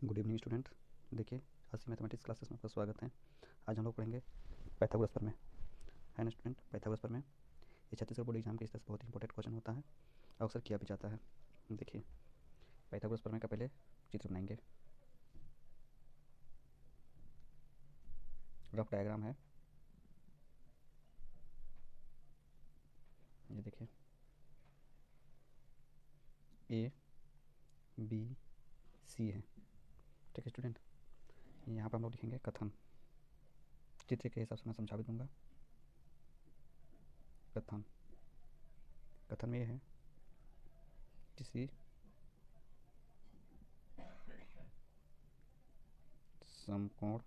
Good evening student. देखिए, आज की मैथमेटिक्स क्लासेस में आपका स्वागत है। आज हम लोग पढ़ेंगे पाइथागोरस प्रमेय, है ना स्टूडेंट। पाइथागोरस प्रमेय ये छत्तीसगढ़ बोर्ड एग्जाम के इस तरह से बहुत इंपॉर्टेंट क्वेश्चन होता है, अक्सर किया भी जाता है। देखिए, पाइथागोरस प्रमेय का पहले चित्र बनाएंगे। रफ डायग्राम है, ये देखिए, ए बी सी है, ठीक है स्टूडेंट। यहाँ पर हम लोग लिखेंगे कथन। चित्र के हिसाब से मैं समझा भी दूंगा। कथन कथन में ये है, किसी समकोण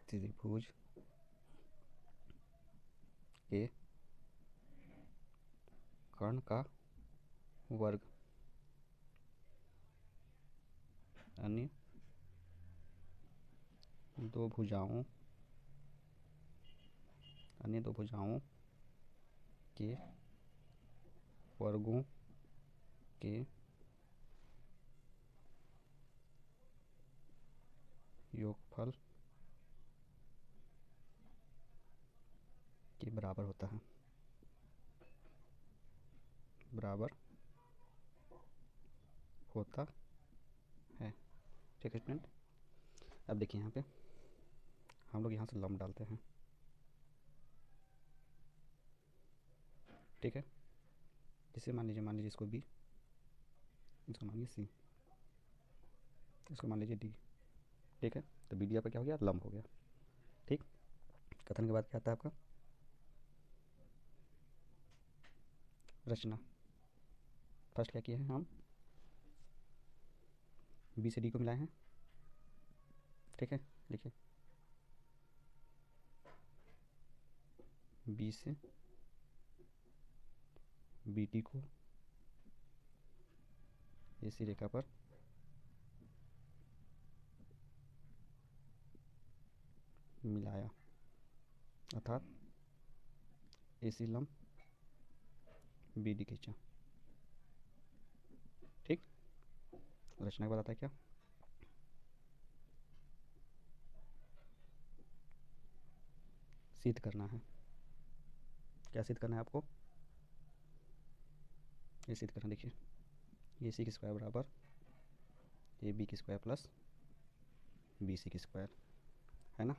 त्रिभुज के कर्ण का वर्ग अन्य दो भुजाओं के वर्गों के योगफल के बराबर होता है। बराबर होता है, ठीक है स्टूडेंट। अब देखिए, यहाँ पे हम लोग यहाँ से लंब डालते हैं, ठीक है। जिसे मान लीजिए इसको बी, इसको मान लीजिए सी, इसको मान लीजिए डी, ठीक है। तो बी डी आपका क्या हो गया, लंब हो गया, ठीक। कथन के बाद क्या आता है आपका, रचना। फर्स्ट क्या किया है, हम बी से डी को मिलाए हैं, ठीक है। लिखिए, बी से बी टी को इसी रेखा पर मिलाया, अर्थात एसी लंब बी डी खींचा, ठीक। रचना के बाद आता है क्या, सिद्ध करना है। क्या सिद्ध करना है आपको, ये सिद्ध करना। देखिए, ए सी की स्क्वायर बराबर ए बी की स्क्वायर प्लस बी सी की स्क्वायर, है ना।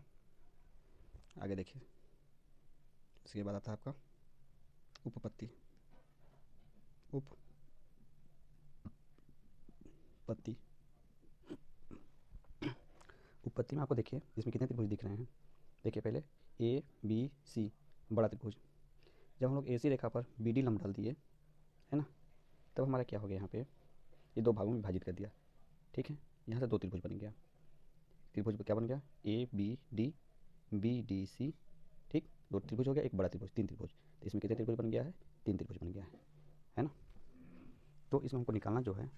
आगे देखिए, इसके बाद आता है आपका उपपत्ति। उपपत्ति उपपत्ति में आपको देखिए, इसमें कितने त्रिभुज दिख रहे हैं। देखिए, पहले ए बी सी बड़ा त्रिभुज, जब हम लोग ए सी रेखा पर बी डी लंब डाल दिए, है ना, तब हमारा क्या हो गया, यहाँ पे ये दो भागों में विभाजित कर दिया, ठीक है। यहाँ से दो त्रिभुज बन गया। त्रिभुज क्या बन गया, ए बी डी सी, ठीक। दो त्रिभुज हो गया, एक बड़ा त्रिभुज, तीन त्रिभुज। तो इसमें कितने त्रिभुज बन गया है, तीन त्रिभुज बन गया है ना। तो इसमें हमको निकालना जो है,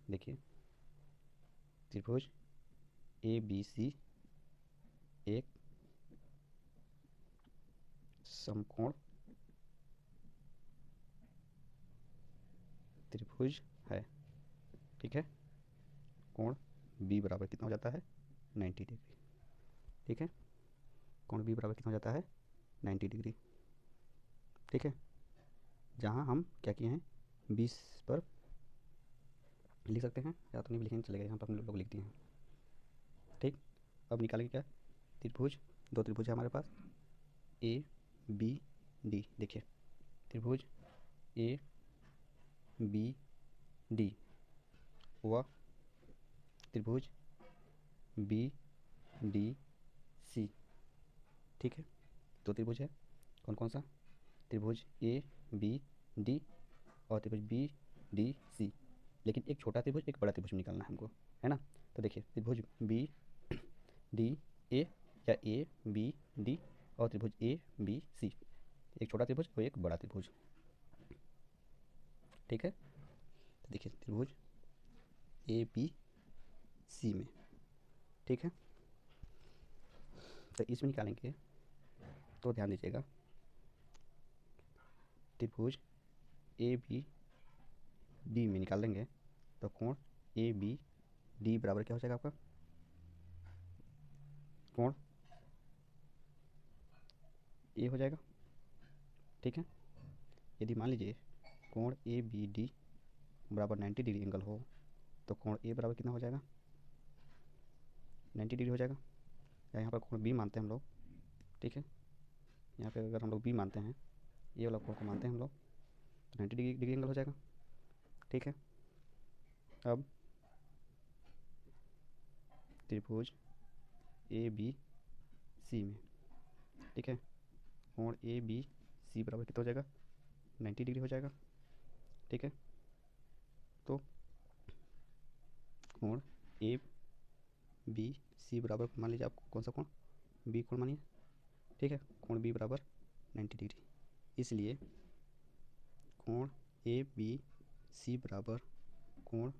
देखिए, त्रिभुज ए बी सी एक समकोण त्रिभुज है, ठीक है। कोण बी बराबर कितना हो जाता है, 90 डिग्री, ठीक है। कोण बी बराबर कितना हो जाता है, 90 डिग्री, ठीक है। जहाँ हम क्या किए हैं, 20 पर लिख सकते हैं, या तो नहीं भी लिखेंगे चलेगा, यहाँ पर हम लोग लिख दिए हैं, ठीक। अब निकालेंगे क्या, त्रिभुज, दो त्रिभुज है हमारे पास, ए बी डी। देखिए, त्रिभुज ए बी डी व त्रिभुज बी डी सी, ठीक है। दो त्रिभुज है, कौन कौन सा, त्रिभुज ए बी डी और त्रिभुज बी डी सी। लेकिन एक छोटा त्रिभुज, एक बड़ा त्रिभुज निकालना है हमको, है ना। तो देखिए, त्रिभुज बी डी ए या ए बी डी और त्रिभुज ए बी सी, एक छोटा त्रिभुज और एक बड़ा त्रिभुज, ठीक है। तो देखिए, त्रिभुज ए बी सी में, ठीक है। तो इसमें निकालेंगे, तो ध्यान दीजिएगा, त्रिभुज ए बी डी में निकाल लेंगे तो कोण ए बी डी बराबर क्या हो जाएगा आपका, कोण ए हो जाएगा। ठीक है, यदि मान लीजिए कोण ए बी डी बराबर 90 डिग्री एंगल हो तो कोण ए बराबर कितना हो जाएगा, 90 डिग्री हो जाएगा। या यहाँ पर कोण बी मानते हैं हम लोग। ठीक है, यहाँ पे अगर हम लोग बी मानते हैं, ये वाला कोण को मानते हैं हम लोग, तो 90 डिग्री एंगल हो जाएगा। ठीक है, अब त्रिभुज ए बी सी में, ठीक है, कोण ए बी सी बराबर कितना हो जाएगा, 90 डिग्री हो जाएगा। ठीक है, तो कोण ए बी सी बराबर मान लीजिए आप कौन सा कोण, बी कोण मानिए। ठीक है, कोण बी बराबर 90 डिग्री, इसलिए कोण ए बी सी बराबर कोण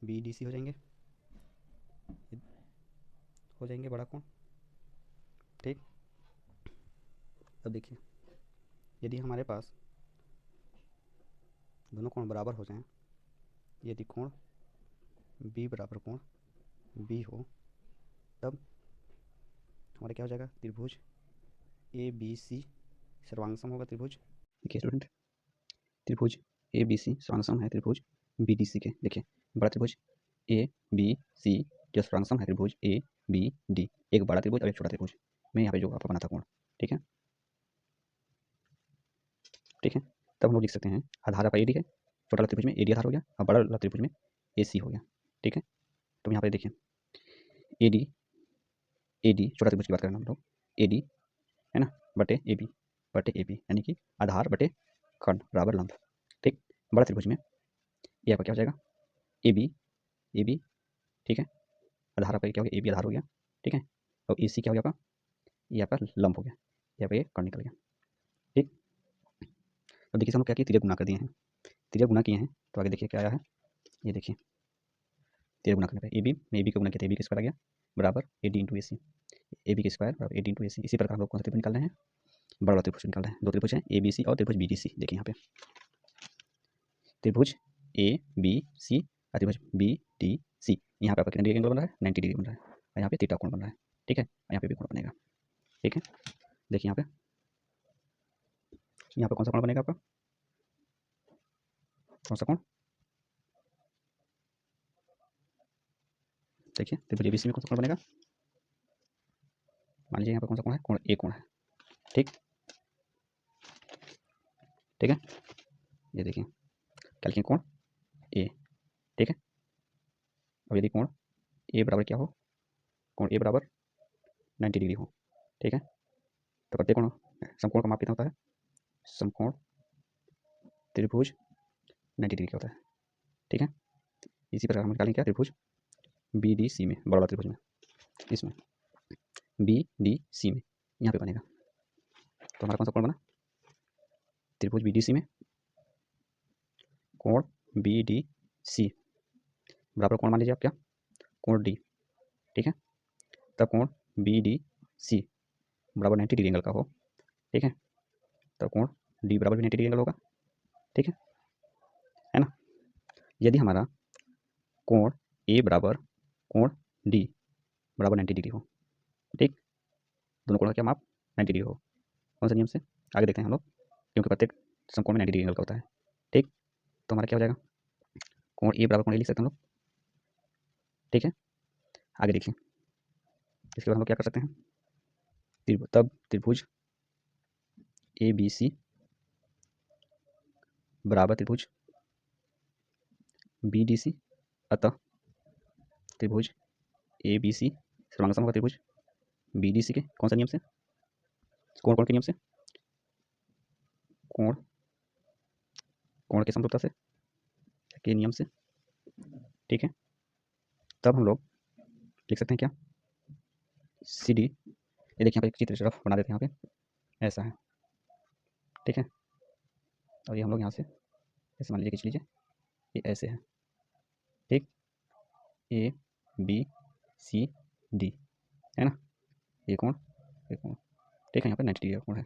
बी डी सी हो जाएंगे, बड़ा कोण। ठीक, अब देखिए यदि हमारे पास दोनों कोण बराबर हो जाएं, यदि कोण बी बराबर कोण बी हो, तब हमारा क्या हो जाएगा, त्रिभुज ए बी सी सर्वांगसम होगा त्रिभुज। देखिए स्टूडेंट, त्रिभुज ए बी सी सर्वांगसम है त्रिभुज बी डी सी के। देखिए बड़ा त्रिभुज ए बी सी जो सर्वांगसम है त्रिभुज ए बी डी, एक बड़ा त्रिभुज और एक छोटा त्रिभुज में यहाँ पे जो आपका बना था कोण। ठीक है, ठीक है, तब हम लोग लिख सकते हैं आधार आपका ए डी है, छोटा वाला त्रिभुज में ए डी आधार हो गया और बड़ा वाला त्रिभुज में ए सी हो गया। ठीक है, तो यहाँ पे देखिए ए डी छोटा त्रिभुज की बात करें हम लोग, ए डी है ना बटे ए बी यानी कि आधार बटे खंड बराबर लंब। ठीक, बड़ा त्रिभुज में ये आपका क्या हो जाएगा, ए बी। ठीक है, आधार आपका क्या हो गया, ए बी आधार हो गया। ठीक है, और ए सी क्या हो गया आपका, ये आपका लंब हो गया, यहाँ पे ये कण निकल गया। ठीक, अब देखिए हम लोग क्या किए, तिर्यक गुना कर दिए हैं, तिर्यक गुना किए हैं तो आगे देखिए क्या आया है, ये देखिए तिर्यक गुना करने पर ए बी का गुना किया, ए बी का स्क्वायर आ गया बराबर A D into A C, A B का स्क्वायर बराबर ए डी इंटू ए सी। इसी प्रकार हम लोग कौन सा त्रिभुज निकाल रहे हैं, बड़ा वाला त्रिभुज निकाल रहे हैं। दो त्रिभुज हैं ए बी सी और त्रिभुज बी डी सी। देखिए यहाँ पे त्रिभुज ए बी सी और त्रिभुज बी डी सी, यहाँ पे आपका कितना डिग्री एंगल बन रहा है, 90 डिग्री बन रहा है, और यहाँ पे थीटा कोण बन रहा है। ठीक है, यहाँ पे भी कोण बनेगा। ठीक है, देखिए यहाँ पे कौन सा कोण बनेगा आपका, कौन सा कोण, देखिए त्रिभुज ए बी सी में कौन सा कोण बनेगा, मान लीजिए यहाँ पे कौन सा कोण है, कोण ए कोण है। ठीक, ठीक है, ये देखिए क्या लिखें, कोण ए। ठीक है, अब यदि कोण ए बराबर क्या हो, कोण ए बराबर 90 डिग्री हो। ठीक है, तो प्रत्येक कोण समकोण का माप कितना होता है, समकोण त्रिभुज 90 डिग्री का होता है। ठीक है, इसी प्रकार हम निकालेंगे क्या, त्रिभुज बी डी सी में, बड़ा वाला त्रिभुज में, इसमें बी डी सी में यहाँ पे बनेगा, तो हमारा कौन सा कोण बना, त्रिभुज बी डी सी में कोण बी डी सी बराबर कोण मान लीजिए आप क्या, कोण डी। ठीक है, तब कोण बी डी सी बराबर 90 डिग्री एंगल का हो। ठीक है, तब कोण डी बराबर भी 90 डिग्री एंगल होगा। ठीक है ना, यदि हमारा कोण ए बराबर कोण डी बराबर 90 डिग्री हो, ठीक, दोनों कोणों का क्या माप 90 डिग्री हो, कौन सा नियम से, आगे देखते हैं हम लोग, क्योंकि प्रत्येक समकोण में 90 डिग्री एंगल का होता है। ठीक, तो हमारा क्या हो जाएगा, कोण ए बराबर कोण ए लिख सकते हैं हम लोग। ठीक है, आगे देखिए इसके बाद हम लोग क्या कर सकते हैं, तब त्रिभुज ए बी सी बराबर त्रिभुज बी डी सी, अतः त्रिभुज ए बी सी सर्वांगसम होगा त्रिभुज बी डी सी के कौन सा नियम से, कोण कोण के नियम से, कोण कोण के समरूपता से के नियम से। ठीक है, तब हम लोग लिख सकते हैं क्या, सी डी, ये देखिए यहाँ पे एक चित्र रफ बना देते हैं, यहाँ पे ऐसा है। ठीक है, और ये हम लोग यहाँ से ऐसे मान लीजिए, खींच लीजिए, ये ऐसे है। ठीक, ए बी सी डी है ना, ये कोण, ठीक है, यहाँ पे 90 डिग्री का कोण है।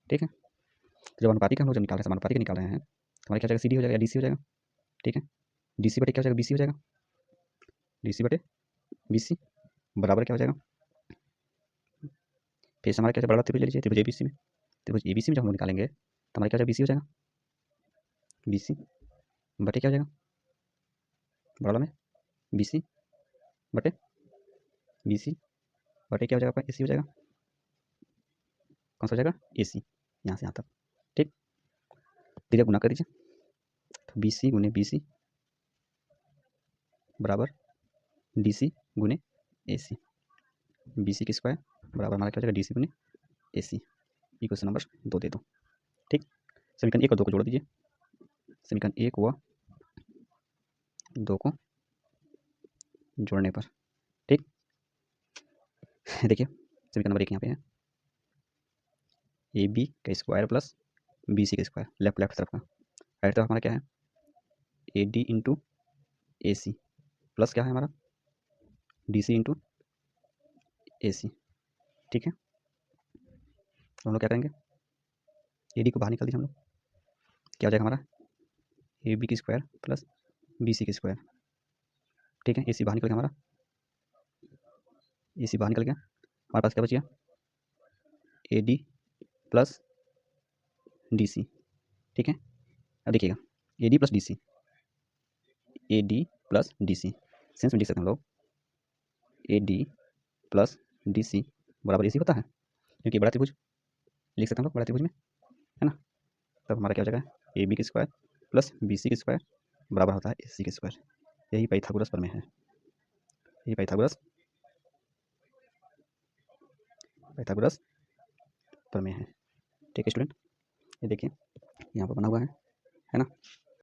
ठीक है, जब अनुपातिक हम लोग जब निकाल रहे हैं, समानुपातिक निकाल रहे हैं, हमारे क्या हो जाएगा, सी डी हो जाएगा या डी सी हो जाएगा, ठीक है। डी सी बटे क्या हो जाएगा, बी सी हो जाएगा, डी सी बटे बी सी बराबर क्या हो जाएगा, फिर से हमारा क्या बड़ा त्रिभुज ले लीजिए, त्रिभुज ए बी सी में, त्रिभुज ए बी सी में जब हम लोग निकालेंगे तो हमारा क्या हो जाएगा, बी सी हो जाएगा, बी सी बटे क्या हो जाएगा, बड़ा में बी सी बटे बी सी बटे क्या हो जाएगा, ए सी हो जाएगा, कौन सा हो जाएगा, ए सी, यहाँ से यहाँ तक, ठीक। ठीक गुना कर दीजिए, तो बी सी गुने बी सी बराबर डी सी गुने ए सी, बी सी की स्क्वायर बराबर हमारा क्या हो जाएगा, डी सी गुने ए सी। इक्वेशन नंबर 2 दे दो, ठीक। समीकरण 1 और 2 को जोड़ दीजिए, समीकरण 1 व 2 को जोड़ने पर, ठीक। देखिए समीकरण नंबर 1 यहाँ पे है, ए बी का स्क्वायर प्लस बी सी का स्क्वायर, लेफ्ट तरफ का, राइट तरफ हमारा क्या है, A D into A C plus क्या है हमारा, डी सी इंटू ए सी, ठीक है। तो हम लोग क्या करेंगे, ए डी को बाहर निकाल दीजिए हम लोग, क्या हो जाएगा हमारा, ए बी की स्क्वायर प्लस बी सी की स्क्वायर, ठीक है। ए सी बाहर निकल गया हमारा, ए सी बाहर निकल गया, हमारे पास क्या बच गया, A D plus D C, ठीक है। अब देखिएगा A D plus D C, A D plus D C sense में लिख सकते हैं हम लोग, A D plus D C बराबर ए सी होता है, क्योंकि बड़ा त्रिभुज लिख सकते हैं हम लोग, बड़ा त्रिभुज में, है ना। तब हमारा क्या हो जाएगा, ए बी की स्क्वायर प्लस बी सी की स्क्वायर बराबर होता है ए सी की स्क्वायर। यही पाइथागोरस प्रमेय है, यही पाइथागोरस प्रमेय है, ठीक है स्टूडेंट। ये देखिए यहाँ पर बना हुआ है ना।